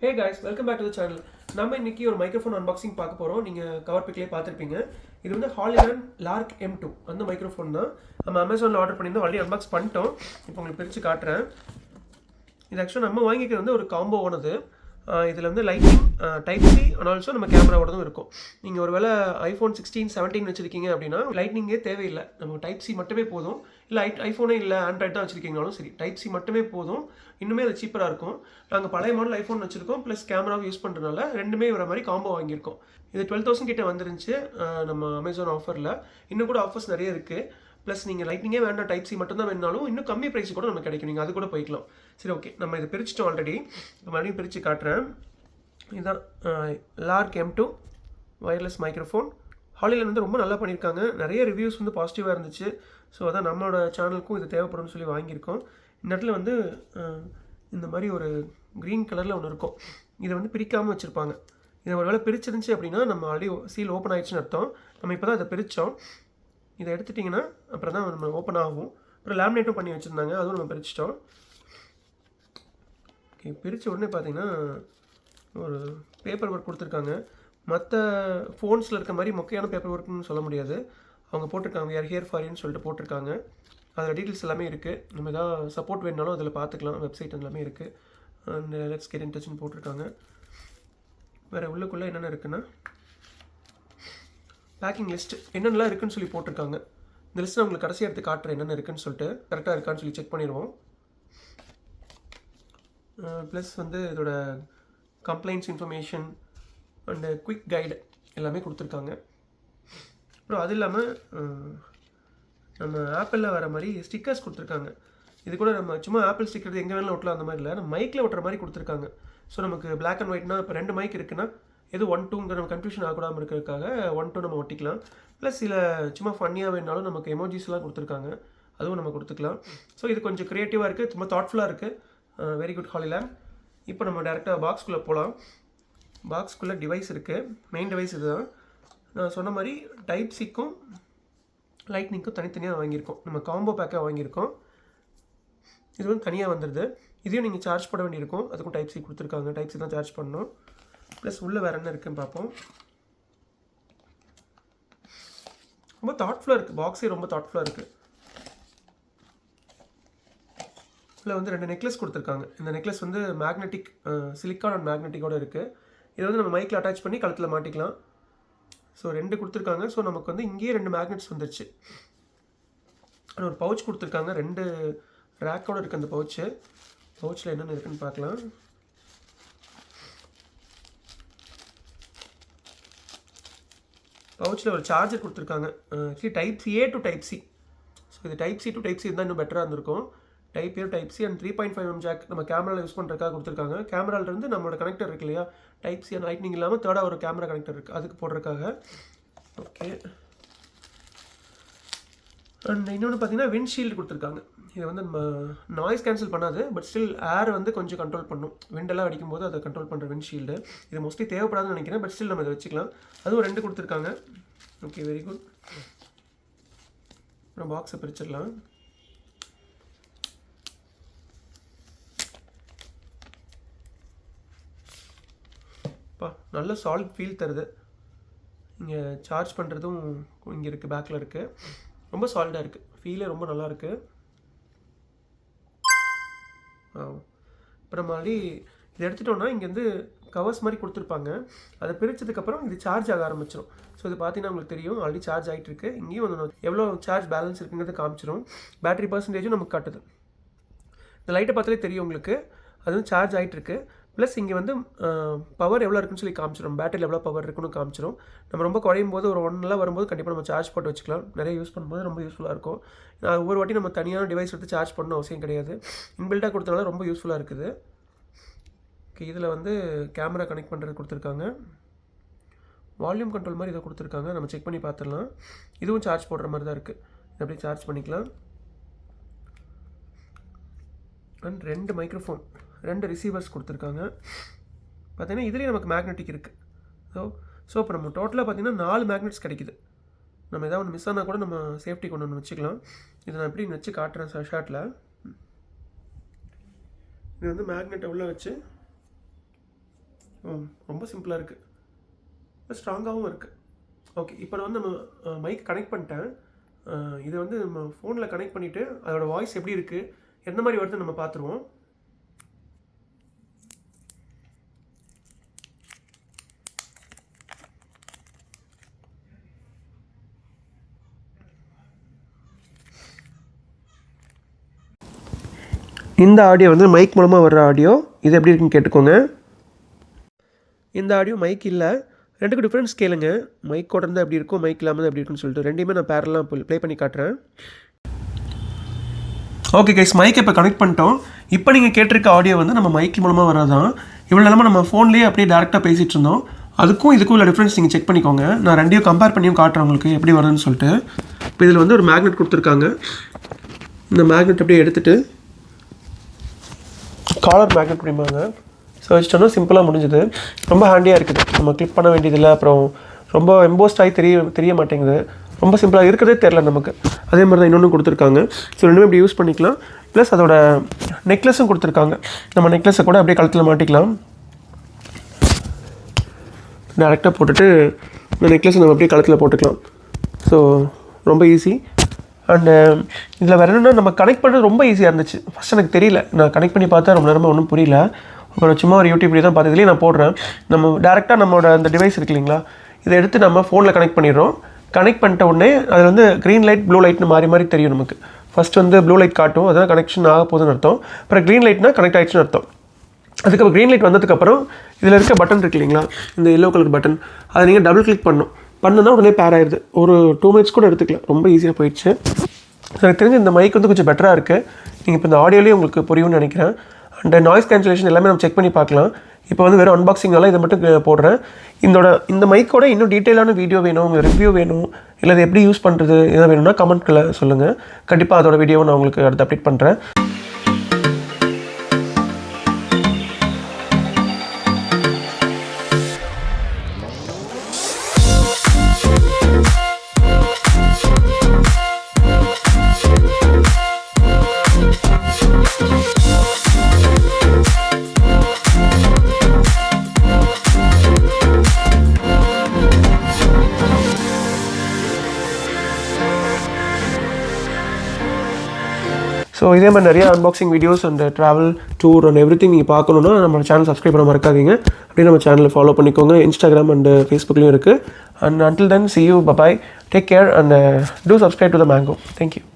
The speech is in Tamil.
Hey guys, welcome back to the channel. நம்ம இன்னைக்கு ஒரு மைக்ரோஃபோன் அன்பாக்சிங் பார்க்க போறோம். நீங்க கவர் பிக்லயே பார்த்திருப்பீங்க. இது வந்து Hollyland Lark M2 அந்த மைக்ரோஃபோன் தான். நம்ம Amazonல ஆர்டர் பண்ணியிருந்தோம். ஆல்ரெடி அன்பாக்ஸ் பண்ணிட்டோம். இப்போ உங்களுக்கு பிரிச்சு காட்டுறேன். இது ஆக்சுவலா நம்ம வாங்கிக்கிறது வந்து ஒரு காம்போ ஆனது. இதில் வந்து lighting type C and also நம்ம கேமராவோடதும் இருக்கும். நீங்கள் ஒரு வேளை ஐஃபோன் 16, 17 வச்சுருக்கீங்க அப்படின்னா லைட்னிங்கே தேவையில்லை, நமக்கு டைப் சி மட்டுமே போதும். இல்லை ஐஃபோனே இல்லை ஆண்ட்ராய்ட் தான் வச்சுருக்கீங்கனாலும் சரி, டைப் சி மட்டுமே போதும். இன்னுமே அது சீப்பராக இருக்கும். நாங்கள் பழைய மாடல் ஐஃபோன் வச்சுருக்கோம், ப்ளஸ் கேமராவும் யூஸ் பண்ணுறதுனால ரெண்டுமே வர மாதிரி காம்போ வாங்கியிருக்கோம். இது 12,000 கிட்டே வந்துருந்துச்சு நம்ம அமேசான் ஆஃபரில். இன்னும் கூட ஆஃபர்ஸ் நிறைய இருக்குது. ப்ளஸ் நீங்கள் லைட்னிங்கே வேண்டாம், டைப் சி மட்டும் தான் வேணாலும் இன்னும் கம்மி ப்ரைஸ் கூட நமக்கு கிடைக்கும். நீங்கள் அது கூட போய்க்கலாம். சரி, ஓகே, நம்ம இதை பிரிச்சுட்டோம் ஆல்ரெடி. மறுபடியும் பிரித்து காட்டுறேன். இதுதான் லார்க் M2 வயர்லெஸ் மைக்ரோஃபோன். ஹாலிலேண்ட் வந்து ரொம்ப நல்லா பண்ணியிருக்காங்க. நிறைய ரிவ்யூஸ் வந்து பாசிட்டிவாக இருந்துச்சு. ஸோ அதான் நம்மளோட சேனலுக்கும் இது தேவைப்படும்னு சொல்லி வாங்கியிருக்கோம். இந்த இடத்துல வந்து இந்த மாதிரி ஒரு க்ரீன் கலரில் ஒன்று இருக்கும். இதை வந்து பிரிக்காமல் வச்சுருப்பாங்க. இதை ஒரு வேளை பிரிச்சிருந்துச்சு அப்படின்னா நம்ம ஆல்ரெடி சீல் ஓப்பன் ஆகிடுச்சுன்னு அர்த்தம். நம்ம இப்போ தான் இதை பிரித்தோம். இதை எடுத்துட்டிங்கன்னா அப்புறம் தான் நம்ம ஓப்பன் ஆகும். அப்புறம் லேமினேட்டும் பண்ணி வச்சுருந்தாங்க, அதுவும் நம்ம பிரிச்சிட்டோம். ஓகே, பிரித்த உடனே பார்த்தீங்கன்னா ஒரு பேப்பர் ஒர்க் கொடுத்துருக்காங்க. மற்ற ஃபோன்ஸில் இருக்க மாதிரி மொக்கையான பேப்பர் ஒர்க்னு சொல்ல முடியாது. அவங்க போட்டிருக்காங்க யார் ஹியர் ஃபார் யூன்னு சொல்லிட்டு போட்டிருக்காங்க. அதில் டீட்டெயில்ஸ் எல்லாமே இருக்குது. நம்ம எதாவது சப்போர்ட் வேணுனாலும் அதில் பார்த்துக்கலாம். வெப்சைட் எல்லாமே இருக்குது. அண்ட் லெட்ஸ் கெட் இன் டச்னு போட்டிருக்காங்க. வேறு உள்ளுக்குள்ளே என்னென்ன இருக்குன்னா பேக்கிங் லிஸ்ட் என்னென்னலாம் இருக்குதுன்னு சொல்லி போட்டிருக்காங்க. இந்த லிஸ்ட்டு உங்களுக்கு கடைசி எடுத்து காட்டுறேன் என்னென்ன இருக்குதுன்னு சொல்லிட்டு. கரெக்டாக இருக்கான்னு சொல்லி செக் பண்ணிடுவோம். ப்ளஸ் வந்து இதோட complaints information and quick guide எல்லாமே கொடுத்துருக்காங்க. அப்புறம் அது இல்லாமல் நம்ம ஆப்பிளில் வர மாதிரி ஸ்டிக்கர்ஸ் கொடுத்துருக்காங்க. இது கூட நம்ம சும்மா ஆப்பிள் ஸ்டிக்கர் எங்கே வேணாலும் ஒட்டலாம் அந்த மாதிரி இல்லை, நம்ம மைக்கில் ஒட்டுற மாதிரி கொடுத்துருக்காங்க. ஸோ நமக்கு பிளாக் அண்ட் ஒயிட்னா இப்போ 2 மைக் இருக்குன்னா எது 1, 2ங்கிற நம்ம கன்ஃபியூஷன் ஆகக்கூடாமல் இருக்கிறதுக்காக 1, 2 நம்ம ஒட்டிக்கலாம். ப்ளஸ் சில சும்மா ஃபன்னியாக வேணாலும் நமக்கு எமோஜிஸ்லாம் கொடுத்துருக்காங்க, அதுவும் நம்ம கொடுத்துக்கலாம். ஸோ இது கொஞ்சம் க்ரியேட்டிவாக இருக்குது, ரொம்ப தாட்ஃபுல்லாக இருக்குது. Very good Hollyland. இப்போ நம்ம டேரெக்டாக பாக்ஸ்குள்ளே போகலாம். பாக்ஸ்குள்ளே டிவைஸ் இருக்குது. மெயின் டிவைஸ் இது தான். நான் சொன்ன மாதிரி டைப் சிக்கும் லைட்னிங்க்கும் தனித்தனியாக வாங்கியிருக்கோம். நம்ம காம்போ பேக்காக வாங்கியிருக்கோம். இது வந்து தனியாக வந்துடுது. இதையும் நீங்கள் சார்ஜ் பண்ண வேண்டியிருக்கும். அதுக்கும் டைப் சி கொடுத்துருக்காங்க. டைப் சி தான் சார்ஜ் பண்ணணும். ப்ளஸ் உள்ளே வேறு என்ன இருக்குதுன்னு பார்ப்போம். ரொம்ப தாட்ஃபுல்லாக இருக்குது. பாக்ஸே ரொம்ப தாட்ஃபுல்லாக இருக்குது. இதில் வந்து 2 நெக்லஸ் கொடுத்துருக்காங்க. இந்த நெக்லஸ் வந்து மேக்னெட்டிக் சிலிக்கான் அண்ட் மேக்னெட்டிக்கோடு இருக்குது. இதை வந்து நம்ம மைக்கில் அட்டாச் பண்ணி கழுத்தில் மாட்டிக்கலாம். ஸோ 2 கொடுத்துருக்காங்க. ஸோ நமக்கு வந்து இங்கேயே 2 மேக்னெட்ஸ் வந்துருச்சு. ஆனால் ஒரு பவுச் கொடுத்துருக்காங்க. 2 ரேக்கோடு இருக்குது அந்த பவுச்சு. பவுச்சில் என்னென்ன இருக்குதுன்னு பார்க்கலாம். பவுச்சில் ஒரு சார்ஜர் கொடுத்துருக்காங்க. Actually type A to type C. So இது type C to type C இருந்தால் இன்னும் பெட்டராக இருந்திருக்கும். Type A type C and 3.5mm jack நம்ம கேமராவில் யூஸ் பண்ணுறதுக்காக கொடுத்துருக்காங்க. கேமராவிலேருந்து நம்மளோட கனெக்டர் இருக்கு இல்லையா, டைப் சி அண்ட் லைட்னிங் இல்லாமல் தேர்டாக ஒரு கேமரா கனெக்டர் இருக்குது, அதுக்கு போடுறதுக்காக. ஓகே, அண்ட் இன்னொன்று பார்த்தீங்கன்னா விண்ட்ஷீல்டு கொடுத்துருக்காங்க. இது வந்து நம்ம நாய்ஸ் கேன்சல் பண்ணாது, பட் ஸ்டில் ஏர் வந்து கொஞ்சம் கண்ட்ரோல் பண்ணும். விண்டெல்லாம் அடிக்கும்போது அதை கண்ட்ரோல் பண்ணுற விண்ட்ஷீல்டு. இது மோஸ்ட்லி தேவைப்படாதுன்னு நினைக்கிறேன், பட் ஸ்டில் நம்ம இதை வச்சுக்கலாம். அதுவும் 2 கொடுத்துருக்காங்க. Okay, very good. அப்புறம் பாக்ஸை பிரிச்சிடலாம். நல்ல சாலிட் ஃபீல் தருது. இங்கே சார்ஜ் பண்ணுறதும் இங்கே இருக்குது, பேக்கில் இருக்குது. ரொம்ப சாலிடாக இருக்குது, ஃபீலே ரொம்ப நல்லா இருக்குது. அப்புறம் மாதிரி இதை எடுத்துட்டோன்னா இங்கேருந்து கவர்ஸ் மாதிரி கொடுத்துருப்பாங்க. அதை பிரித்ததுக்கப்புறம் இது சார்ஜ் ஆக ஆரம்பிச்சிடும். ஸோ இது பார்த்தீங்கன்னா உங்களுக்கு தெரியும், ஆல்ரெடி சார்ஜ் ஆகிட்டு இருக்கு. இங்கேயும் வந்து எவ்வளோ சார்ஜ் பேலன்ஸ் இருக்குங்கிறது காமிச்சிடும். பேட்டரி பர்சன்டேஜும் நமக்கு காட்டுது. இந்த லைட்டை பார்த்தாலே தெரியும் உங்களுக்கு, அது வந்து சார்ஜ் ஆகிட்டுருக்கு. ப்ளஸ் இங்கே வந்து பவர் எவ்வளோ இருக்குன்னு சொல்லி காமிச்சிடும். பேட்டரியில் எவ்வளோ பவர் இருக்குன்னு காமிச்சிடும். நம்ம ரொம்ப குறையும் போது ஒரு 1 நாள் வரும்போது கண்டிப்பாக நம்ம சார்ஜ் போட்டு வச்சுக்கலாம். நிறைய யூஸ் பண்ணும்போது ரொம்ப யூஸ்ஃபுல்லாக இருக்கும். ஒவ்வொரு வாட்டி நம்ம தனியான டிவைஸ் எடுத்து சார்ஜ் பண்ணணும் அவசியம் கிடையாது. இன்பில்ட்டாக கொடுத்தனால ரொம்ப யூஸ்ஃபுல்லாக இருக்குது. ஓகே, இதில் வந்து கேமரா கனெக்ட் பண்ணுறது கொடுத்துருக்காங்க. வால்யூம் கண்ட்ரோல் மாதிரி இதை கொடுத்துருக்காங்க. நம்ம செக் பண்ணி பார்த்துடலாம். இதுவும் சார்ஜ் போடுற மாதிரி தான் இருக்குது. இதை அப்படியே சார்ஜ் பண்ணிக்கலாம். அண்ட் 2 மைக்ரோஃபோன், 2 ரிசீவர்ஸ் கொடுத்துருக்காங்க. பார்த்தீங்கன்னா இதுலேயே நமக்கு மேக்னெட்டிக் இருக்குது. ஸோ இப்போ நம்ம டோட்டலாக பார்த்தீங்கன்னா 4 மேக்னெட்ஸ் கிடைக்குது. நம்ம எதாவது ஒன்று மிஸ் ஆனால் கூட நம்ம சேஃப்டி கொண்டு ஒன்று வச்சுக்கலாம். இதை நான் எப்படி வச்சு காட்டுறேன் ஷார்ட்டில். இது வந்து மேக்னெட்டை உள்ளே வச்சு ரொம்ப சிம்பிளாக இருக்குது, ஸ்ட்ராங்காகவும் இருக்குது. ஓகே, இப்போ நான் வந்து நம்ம மைக் கனெக்ட் பண்ணிட்டேன். இதை வந்து நம்ம ஃபோனில் கனெக்ட் பண்ணிவிட்டு அதோட வாய்ஸ் எப்படி இருக்குது, எந்த மாதிரி வருதுன்னு நம்ம பார்த்துருவோம். இந்த ஆடியோ வந்து மைக் மூலமாக வர்ற ஆடியோ. இது எப்படி இருக்குன்னு கேட்டுக்கோங்க. இந்த ஆடியோ மைக் இல்லை, ரெண்டுக்கும் டிஃப்ரென்ஸ் கேளுங்க. மைக் இருந்தால் எப்படி இருக்கும், மைக் இல்லாமல் எப்படி இருக்குன்னு சொல்லிட்டு ரெண்டையுமே நான் பேரலாம் ப்ளே பண்ணி காட்டுறேன். ஓகே கைஸ், மைக் இப்போ கனெக்ட் பண்ணிட்டோம். இப்போ நீங்கள் கேட்டிருக்க ஆடியோ வந்து நம்ம மைக் மூலமாக வர்றதான். இவ்வளோ நேரமாக நம்ம ஃபோன்லேயே அப்படியே டேரெக்டாக பேசிகிட்டு இருந்தோம். அதுக்கும் இதுக்கும் உள்ள டிஃப்ரென்ஸ் நீங்கள் செக் பண்ணிக்கோங்க. நான் ரெண்டையும் கம்பேர் பண்ணியும் காட்டுறேன் உங்களுக்கு எப்படி வருதுன்னு சொல்லிட்டு. இப்போ இதில் வந்து ஒரு மேக்னெட் கொடுத்துருக்காங்க. இந்த மேக்னெட் அப்படியே எடுத்துகிட்டு காலர் மேக்னெட் அப்படிம்பாங்க, ஸோ வச்சிட்டோன்னா சிம்பிளாக முடிஞ்சுது. ரொம்ப ஹேண்டியாக இருக்குது, நம்ம கிளிக் பண்ண வேண்டியதில்லை. அப்புறம் ரொம்ப எம்போஸ்ட் ஆகி தெரிய மாட்டேங்குது. ரொம்ப சிம்பிளாக இருக்கிறதே தெரில நமக்கு. அதே மாதிரி தான் இன்னொன்று கொடுத்துருக்காங்க. ஸோ ரெண்டுமே இப்படி யூஸ் பண்ணிக்கலாம். ப்ளஸ் அதோட நெக்லஸும் கொடுத்துருக்காங்க. நம்ம நெக்லஸை கூட அப்படியே கழுத்தில் மாட்டிக்கலாம். டேரெக்டாக போட்டுட்டு இந்த நெக்லஸை நம்ம அப்படியே கழுத்தில் போட்டுக்கலாம். ஸோ ரொம்ப ஈஸி. அண்டு இதில் வேறு என்னென்னா, நம்ம கனெக்ட் பண்ணுறது ரொம்ப ஈஸியாக இருந்துச்சு. ஃபஸ்ட் எனக்கு தெரியல, நான் கனெக்ட் பண்ணி பார்த்தா ரொம்ப நேரமாக ஒன்றும் புரியல. அப்புறம் சும்மா ஒரு யூடியூப் வீடியோ தான் பார்த்ததுலேயே நான் போடுறேன். நம்ம டேரெக்டாக நம்மளோட அந்த டிவைஸ் இருக்கு இல்லைங்களா, இதை எடுத்து நம்ம ஃபோனில் கனெக்ட் பண்ணிடுறோம். கனெக்ட் பண்ணிட்ட உடனே அதில் வந்து க்ரீன் லைட் ப்ளூ லைட்னு மாறி மாறி தெரியும் நமக்கு. ஃபஸ்ட் வந்து ப்ளூ லைட் காட்டும், அதான் கனெக்ஷன் ஆக போகுதுன்னு அர்த்தம். அப்புறம் க்ரீன் லைட்னா கனெக்ட் ஆகிடுச்சுன்னு அர்த்தம். அதுக்கப்புறம் க்ரீன் லைட் வந்ததுக்கப்புறம் இதில் இருக்க பட்டன் இருக்கு இல்லைங்களா, இந்த எல்லோ கலர் பட்டன், அதை நீங்கள் டபுள் கிளிக் பண்ணுன்னா உடனே பேர் ஆயிடுது. ஒரு 2 minutes கூட எடுத்துக்கலாம். ரொம்ப ஈஸியாக போயிடுச்சு. எனக்கு தெரிஞ்சு இந்த மைக் வந்து கொஞ்சம் பெட்டராக இருக்குது. நீங்கள் இப்போ இந்த ஆடியோலேயே உங்களுக்கு புரியும்னு நினைக்கிறேன். அண்ட் நாய்ஸ் கேன்சலேஷன் எல்லாமே நம்ம செக் பண்ணி பார்க்கலாம். இப்போ வந்து வெறும் அன்பாக்சிங்னால இதை மட்டும் போடுறேன். இந்த மைக்கோட இன்னும் டீட்டெயிலான வீடியோ வேணும், உங்கள் ரிவ்யூ வேணும், இல்லை அதை எப்படி யூஸ் பண்ணுறது எதாவது வேணும்னா கமெண்ட்களை சொல்லுங்கள். கண்டிப்பாக அதோட வீடியோவை நான் உங்களுக்கு அடுத்து அப்டேட் பண்ணுறேன். ஸோ இதே மாதிரி நிறைய unboxing videos and travel tour and everything நீங்கள் பார்க்கணுன்னா நம்ம சேனல் சப்ஸ்கிரைப் பண்ண மறக்காதீங்க. அப்படியே நம்ம சேனலை ஃபாலோ பண்ணிக்கோங்க. இன்ஸ்டாகிராம் அண்ட் ஃபேஸ்புக்லேயும் இருக்குது. And until then, see you, bye bye, take care, and do subscribe to the Mango. Thank you.